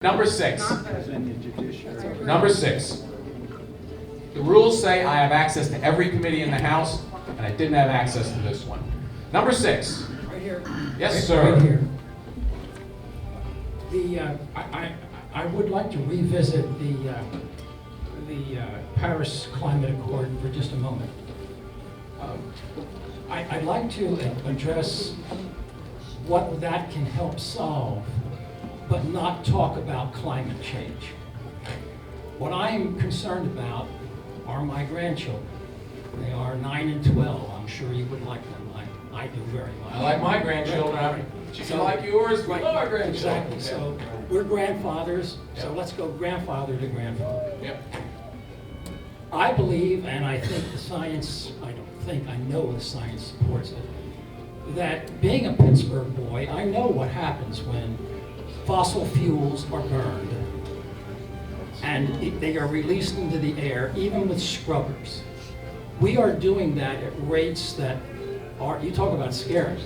Number six. Number six. The rules say I have access to every committee in the House, and I didn't have access to this one. Number six. Right here. Yes, sir. Right here. I would like to revisit the Paris Climate Accord for just a moment. I'd like to address what that can help solve, but not talk about climate change. What I'm concerned about are my grandchildren. They are 9 and 12. I'm sure you would like them. I do very much. I like my grandchildren. If you like yours, we love our grandchildren. Exactly. So we're grandfathers. So let's go grandfather to grandfather. Yep. I believe, and I think the science, I know the science supports it, that being a Pittsburgh boy, I know what happens when fossil fuels are burned and they are released into the air, even with scrubbers. We are doing that at rates that are, you talk about scary,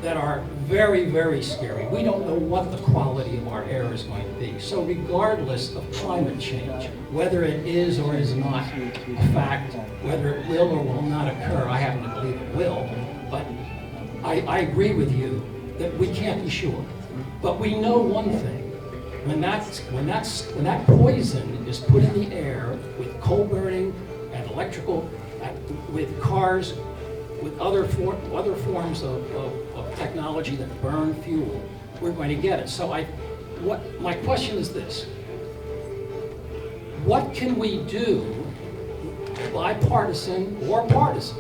that are very, very scary. We don't know what the quality of our air is going to be. So regardless of climate change, whether it is or is not a fact, whether it will or will not occur, I happen to believe it will, but I agree with you that we can't be sure. But we know one thing, when that poison is put in the air with coal burning and electrical, with cars, with other forms of technology that burn fuel, we're going to get it. So my question is this: what can we do, bipartisan or partisan?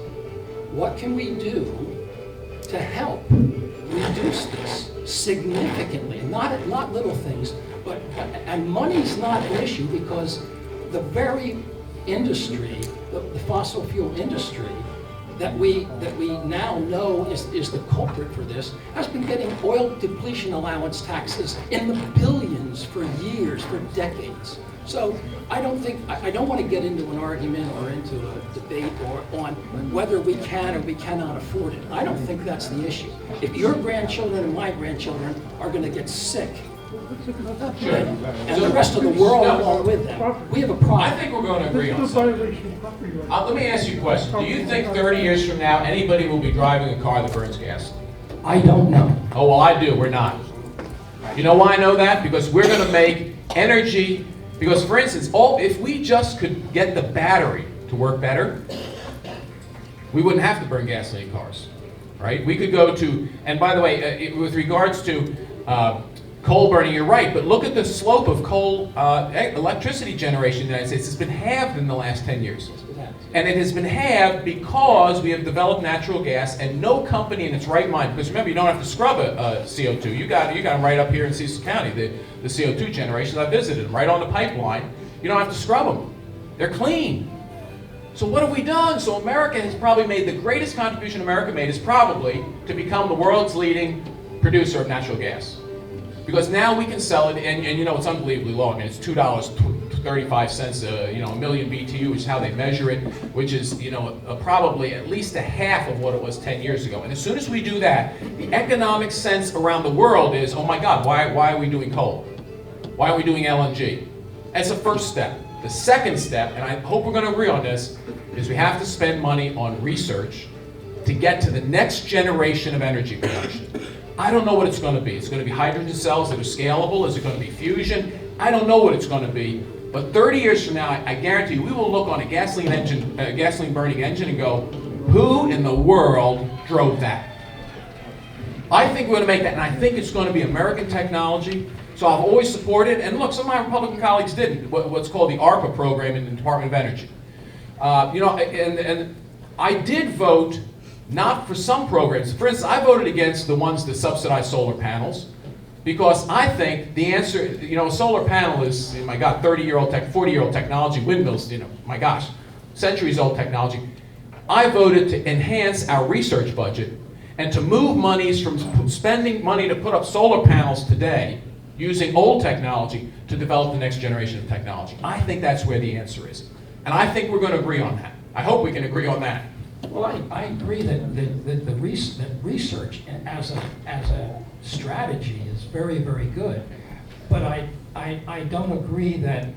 What can we do to help reduce this significantly? Not little things, and money's not an issue because the very industry, the fossil fuel industry, that we now know is the culprit for this, has been getting oil depletion allowance taxes in the billions for years, for decades. So I don't want to get into an argument or into a debate on whether we can or we cannot afford it. I don't think that's the issue. If your grandchildren and my grandchildren are going to get sick, and the rest of the world along with them, we have a problem. I think we're going to agree on something. Let me ask you a question. Do you think 30 years from now anybody will be driving a car that burns gas? I don't know. Oh, well, I do. We're not. You know why I know that? Because we're going to make energy. Because, for instance, if we just could get the battery to work better, we wouldn't have to burn gasoline cars, right? We could go to, and by the way, with regards to coal burning, you're right, but look at the slope of coal electricity generation in the United States. It's been halved in the last 10 years. And it has been halved because we have developed natural gas, and no company in its right mind, because remember, you don't have to scrub a CO2. You got them right up here in Cecil County, the CO2 generations. I visited them, right on the pipeline. You don't have to scrub them. They're clean. So what have we done? So America has probably made the greatest contribution America made is probably to become the world's leading producer of natural gas. Because now we can sell it, and you know, it's unbelievably low. I mean, it's $2.35, a million BTU, which is how they measure it, which is, probably at least a half of what it was 10 years ago. And as soon as we do that, the economic sense around the world is, oh my God, why are we doing coal? Why are we doing LNG? That's the first step. The second step, and I hope we're going to agree on this, is we have to spend money on research to get to the next generation of energy production. I don't know what it's going to be. It's going to be hydrogen cells that are scalable. Is it going to be fusion? I don't know what it's going to be. But 30 years from now, I guarantee you, we will look on a gasoline burning engine and go, who in the world drove that? I think we're going to make that, and I think it's going to be American technology. So I've always supported, and look, some of my Republican colleagues didn't, what's called the ARPA program in the Department of Energy. And I did vote not for some programs. For instance, I voted against the ones that subsidize solar panels because I think the answer, a solar panel is, my God, 30-year-old, 40-year-old technology, windmills, my gosh, centuries-old technology. I voted to enhance our research budget and to move monies from spending money to put up solar panels today using old technology to develop the next generation of technology. I think that's where the answer is. And I think we're going to agree on that. I hope we can agree on that. Well, I agree that research as a strategy is very, very good. But I don't agree that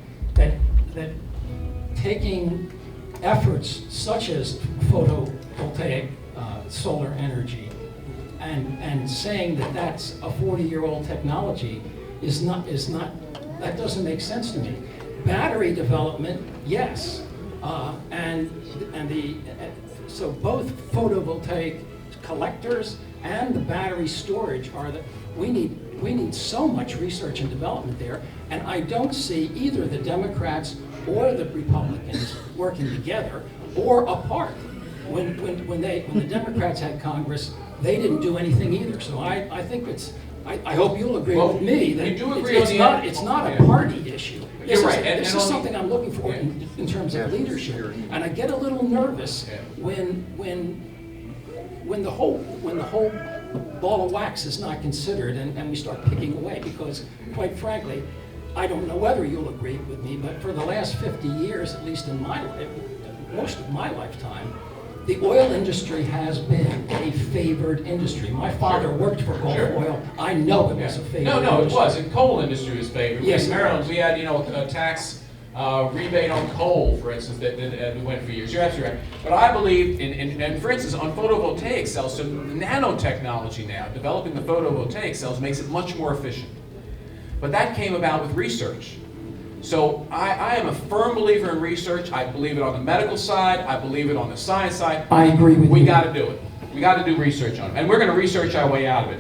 taking efforts such as photovoltaic solar energy and saying that that's a 40-year-old technology is not, that doesn't make sense to me. Battery development, yes, so both photovoltaic collectors and the battery storage are we need so much research and development there, and I don't see either the Democrats or the Republicans working together or apart. When the Democrats had Congress, they didn't do anything either. So I think I hope you'll agree with me that it's not a party issue. You're right. This is something I'm looking for in terms of leadership, and I get a little nervous when the whole ball of wax is not considered and we start picking away, because quite frankly, I don't know whether you'll agree with me, but for the last 50 years, at least in my life, most of my lifetime, the oil industry has been a favored industry. My father worked for Gulf Oil. I know it was a favored industry. No, it was. And coal industry was favored. Yes, in Maryland, we had a tax rebate on coal, for instance, that we went for years. You're absolutely right. But I believe and for instance, on photovoltaic cells, so nanotechnology now, developing the photovoltaic cells makes it much more efficient. But that came about with research. So I am a firm believer in research. I believe it on the medical side. I believe it on the science side. I agree with you. We got to do it. We got to do research on it. And we're going to research our way out of it.